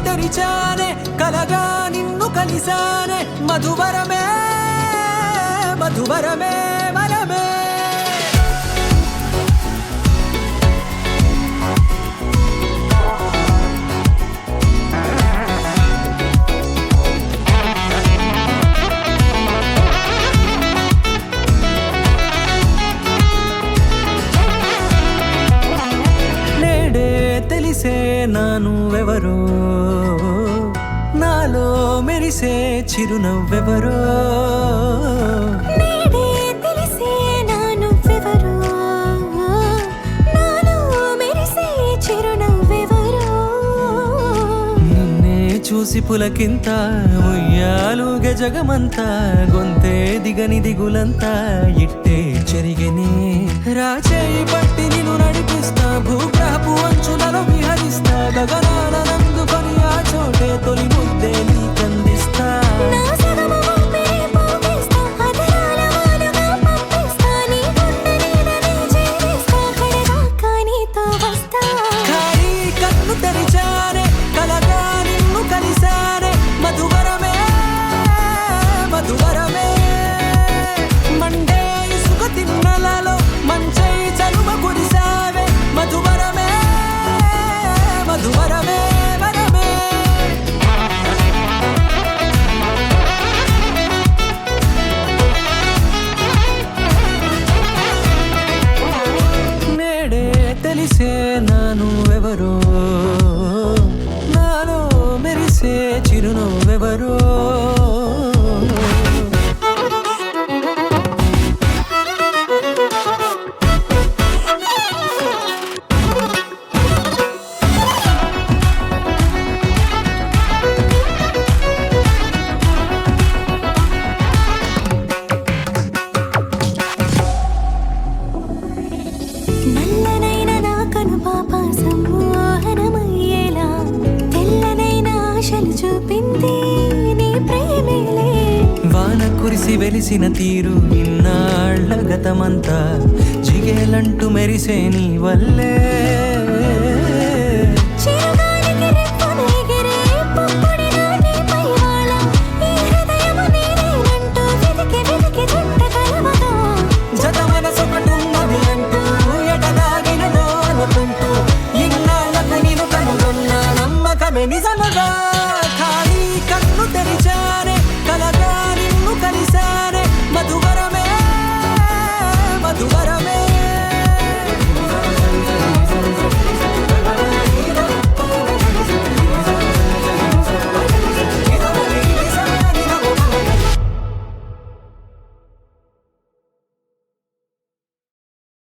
తెరిచానే కలగా నిన్ను కలిసానే మధువరమే మధువరమే వరమే తెలిసే నానువెవరో నాలో మెరిసే చిరునవ్వెవరో నేడే తెలిసే నానువెవరో నాలో మెరిసే చిరునవ్వెవరో నిన్నే చూసి పులకింత ఉయ్యాలుగే జగమంతా గొంతే దిగని దిగులంతా ఇట్టే చెరిగెనే రాచేయి పట్టి నిన్ను నడిపిస్తా భూగ్రహపు అంచులలో విహరిస్తా గగనాలనందుకొని ఆ చోటే తొలి ముద్దే నీకందిస్తా నా సగము ఊపిరి పోగిస్తా అదరాల వాలుగా పంపిస్తా నీ గుండె నీడనే చేరిస్తా కడదాకా నీతో వస్తా ఖాళీ కన్ను తెరిచానే కలగా నిన్ను కలిసానే మధువరమే మధువరమే మండే ఇసుక తిన్నలలో మంచై చలువ కురిసావే మధువరమే మధువరమే వరమే నేడే తెలిసే నానువెవరో నాలో మెరిసే చిరునవ్వెవరో నల్లనైన నా కనుపాప సమ్మోహనమయ్యేలా తెల్లనైన ఆశలు చూపింది నీ ప్రేమేలే వాన కురిసి వెలిసిన తీరు ఇన్నాళ్ల గతమంతా జిగేలంటూ మెరిసే నీ వల్లే